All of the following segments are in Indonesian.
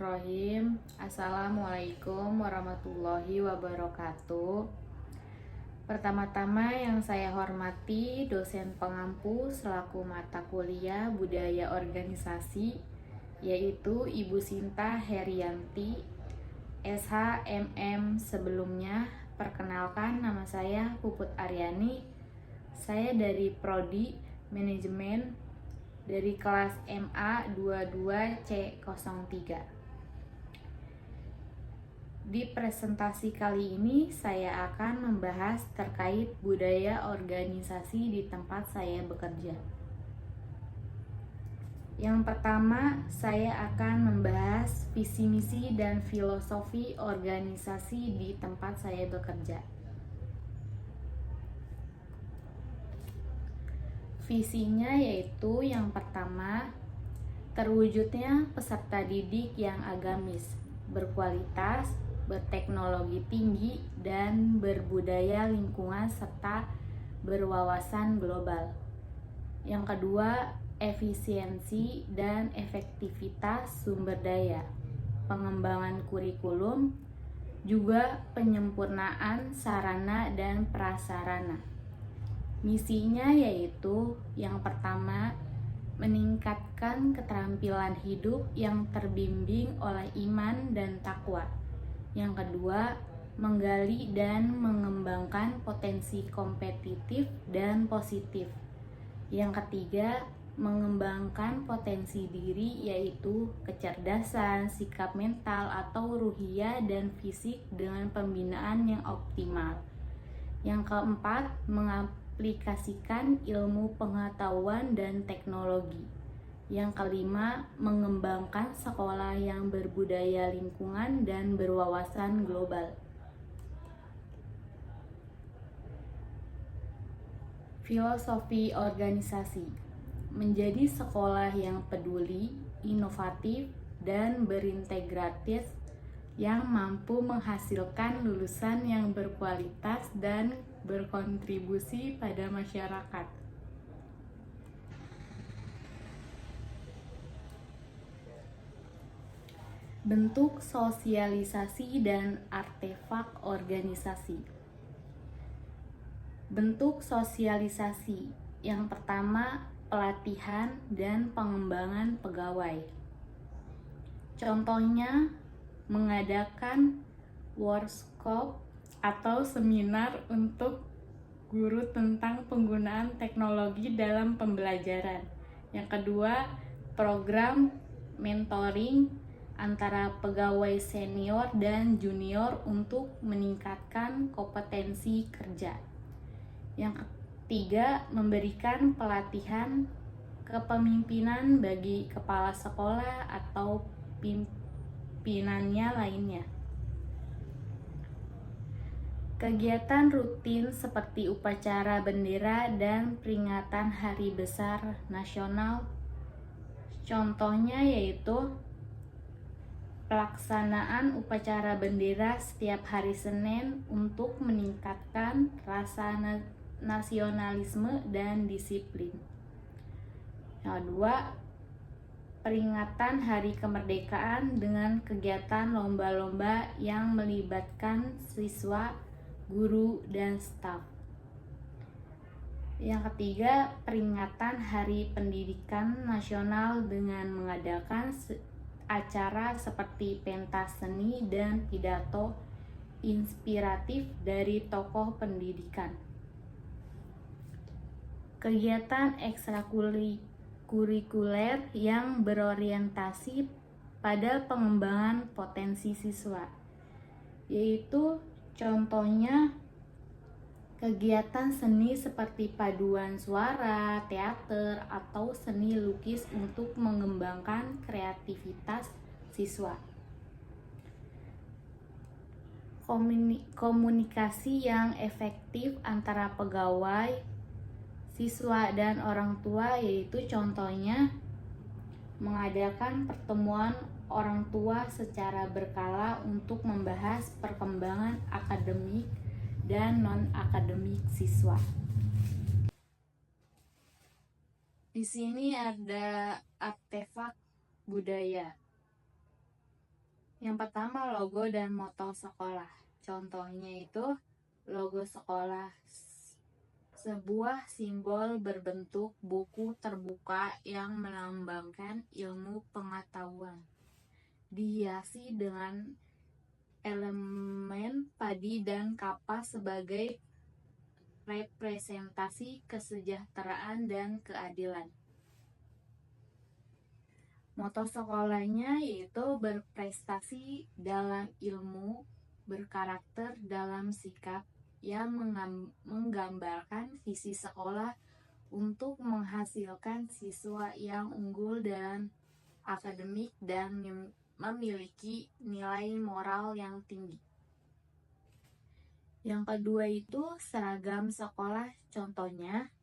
Bismillahirrahmanirrahim. Assalamualaikum warahmatullahi wabarakatuh. Pertama-tama yang saya hormati dosen pengampu selaku mata kuliah budaya organisasi, yaitu Ibu Sinta Herianti, SHMM. Sebelumnya, perkenalkan nama saya Puput Aryani. Saya dari Prodi Manajemen dari kelas MA 22C03. Di presentasi kali ini saya akan membahas terkait budaya organisasi di tempat saya bekerja. Yang pertama, saya akan membahas visi misi dan filosofi organisasi di tempat saya bekerja. Visinya yaitu yang pertama, terwujudnya peserta didik yang agamis, berkualitas, berteknologi tinggi, dan berbudaya lingkungan serta berwawasan global. Yang kedua, efisiensi dan efektivitas sumber daya, pengembangan kurikulum, juga penyempurnaan sarana dan prasarana. Misinya yaitu yang pertama, meningkatkan keterampilan hidup yang terbimbing oleh iman dan takwa. Yang kedua, menggali dan mengembangkan potensi kompetitif dan positif. Yang ketiga, mengembangkan potensi diri yaitu kecerdasan, sikap mental atau ruhiyah dan fisik dengan pembinaan yang optimal. Yang keempat, mengaplikasikan ilmu pengetahuan dan teknologi. Yang kelima, mengembangkan sekolah yang berbudaya lingkungan dan berwawasan global. Filosofi organisasi menjadi sekolah yang peduli, inovatif, dan berintegratif yang mampu menghasilkan lulusan yang berkualitas dan berkontribusi pada masyarakat. Bentuk sosialisasi dan artefak organisasi. Bentuk sosialisasi yang pertama, pelatihan dan pengembangan pegawai. Contohnya, mengadakan workshop atau seminar untuk guru tentang penggunaan teknologi dalam pembelajaran. Yang kedua, program mentoring antara pegawai senior dan junior untuk meningkatkan kompetensi kerja. Yang ketiga, memberikan pelatihan kepemimpinan bagi kepala sekolah atau pimpinannya lainnya. Kegiatan rutin seperti upacara bendera dan peringatan hari besar nasional. Contohnya yaitu pelaksanaan upacara bendera setiap hari Senin untuk meningkatkan rasa nasionalisme dan disiplin. Yang kedua, peringatan Hari Kemerdekaan dengan kegiatan lomba-lomba yang melibatkan siswa, guru, dan staf. Yang ketiga, peringatan Hari Pendidikan Nasional dengan mengadakan acara seperti pentas seni dan pidato inspiratif dari tokoh pendidikan. Kegiatan ekstrakurikuler yang berorientasi pada pengembangan potensi siswa, yaitu contohnya kegiatan seni seperti paduan suara, teater, atau seni lukis untuk mengembangkan kreativitas siswa. Komunikasi yang efektif antara pegawai, siswa, dan orang tua, yaitu contohnya mengadakan pertemuan orang tua secara berkala untuk membahas perkembangan akademik dan non-akademik siswa. Di sini ada artefak budaya. Yang pertama, logo dan moto sekolah. Contohnya itu logo sekolah, sebuah simbol berbentuk buku terbuka yang melambangkan ilmu pengetahuan, dihiasi dengan elemen padi dan kapas sebagai representasi kesejahteraan dan keadilan. Moto sekolahnya yaitu berprestasi dalam ilmu, berkarakter dalam sikap, yang menggambarkan visi sekolah untuk menghasilkan siswa yang unggul dalam akademik dan memiliki nilai moral yang tinggi. Yang kedua itu seragam sekolah. Contohnya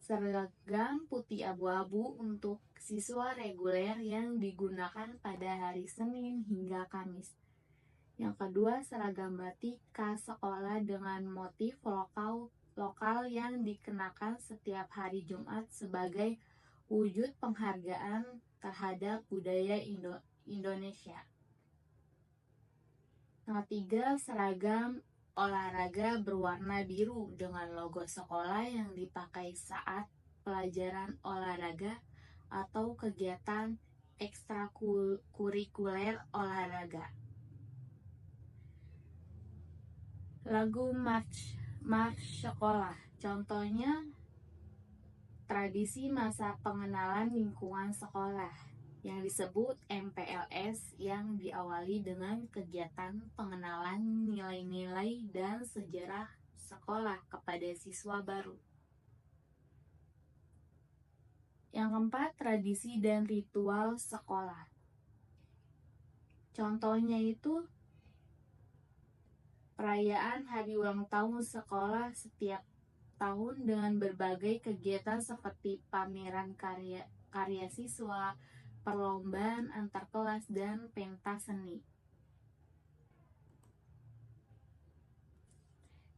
seragam putih abu-abu untuk siswa reguler yang digunakan pada hari Senin hingga Kamis. Yang kedua, seragam batik khas sekolah dengan motif lokal yang dikenakan setiap hari Jumat sebagai wujud penghargaan terhadap budaya Indonesia. Yang ketiga, seragam olahraga berwarna biru dengan logo sekolah yang dipakai saat pelajaran olahraga atau kegiatan ekstrakurikuler olahraga. Lagu march sekolah. Contohnya tradisi masa pengenalan lingkungan sekolah yang disebut MPLS yang diawali dengan kegiatan pengenalan nilai-nilai dan sejarah sekolah kepada siswa baru. Yang keempat, tradisi dan ritual sekolah. Contohnya itu perayaan hari ulang tahun sekolah setiap tahun dengan berbagai kegiatan seperti pameran karya siswa, perlombaan antar kelas, dan pentas seni.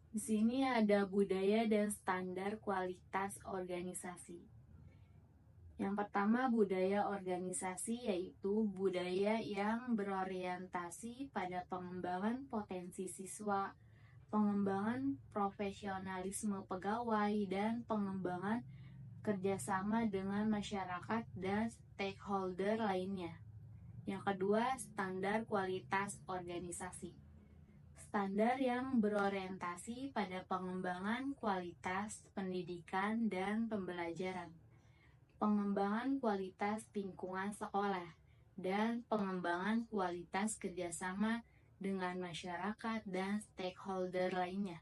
Di sini ada budaya dan standar kualitas organisasi. Yang pertama, budaya organisasi yaitu budaya yang berorientasi pada pengembangan potensi siswa, pengembangan profesionalisme pegawai, dan pengembangan kerjasama dengan masyarakat dan stakeholder lainnya. Yang kedua, standar kualitas organisasi. Standar yang berorientasi pada pengembangan kualitas pendidikan dan pembelajaran, pengembangan kualitas lingkungan sekolah, dan pengembangan kualitas kerjasama dengan masyarakat dan stakeholder lainnya.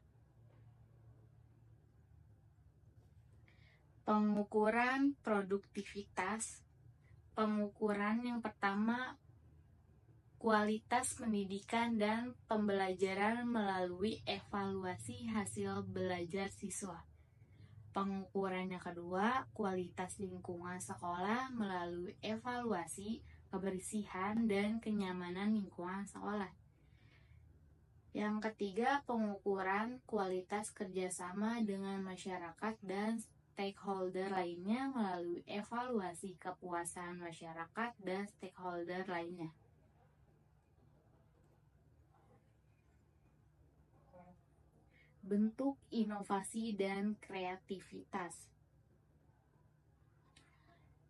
Pengukuran produktivitas. Pengukuran yang pertama, kualitas pendidikan dan pembelajaran melalui evaluasi hasil belajar siswa. Pengukuran yang kedua, kualitas lingkungan sekolah melalui evaluasi kebersihan dan kenyamanan lingkungan sekolah. Yang ketiga, pengukuran kualitas kerjasama dengan masyarakat dan stakeholder lainnya melalui evaluasi kepuasan masyarakat dan stakeholder lainnya. Bentuk inovasi dan kreativitas.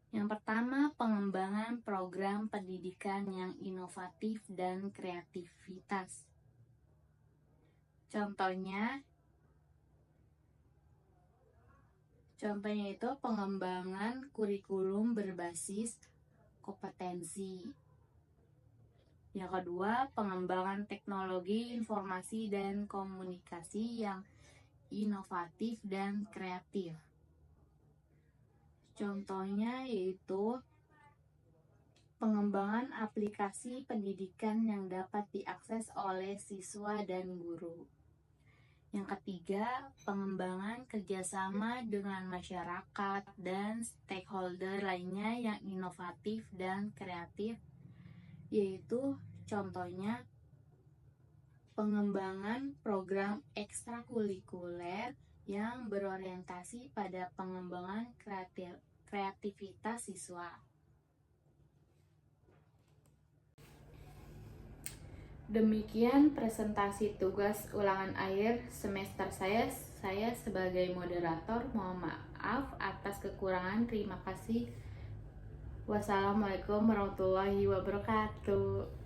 Yang pertama, pengembangan program pendidikan yang inovatif dan kreativitas. Contohnya itu pengembangan kurikulum berbasis kompetensi. Yang kedua, pengembangan teknologi informasi dan komunikasi yang inovatif dan kreatif. Contohnya yaitu pengembangan aplikasi pendidikan yang dapat diakses oleh siswa dan guru. Yang ketiga, pengembangan kerjasama dengan masyarakat dan stakeholder lainnya yang inovatif dan kreatif, yaitu contohnya pengembangan program ekstrakurikuler yang berorientasi pada pengembangan kreativitas siswa. Demikian presentasi tugas ulangan akhir semester saya. Saya sebagai moderator mohon maaf atas kekurangan. Terima kasih. Wassalamualaikum warahmatullahi wabarakatuh.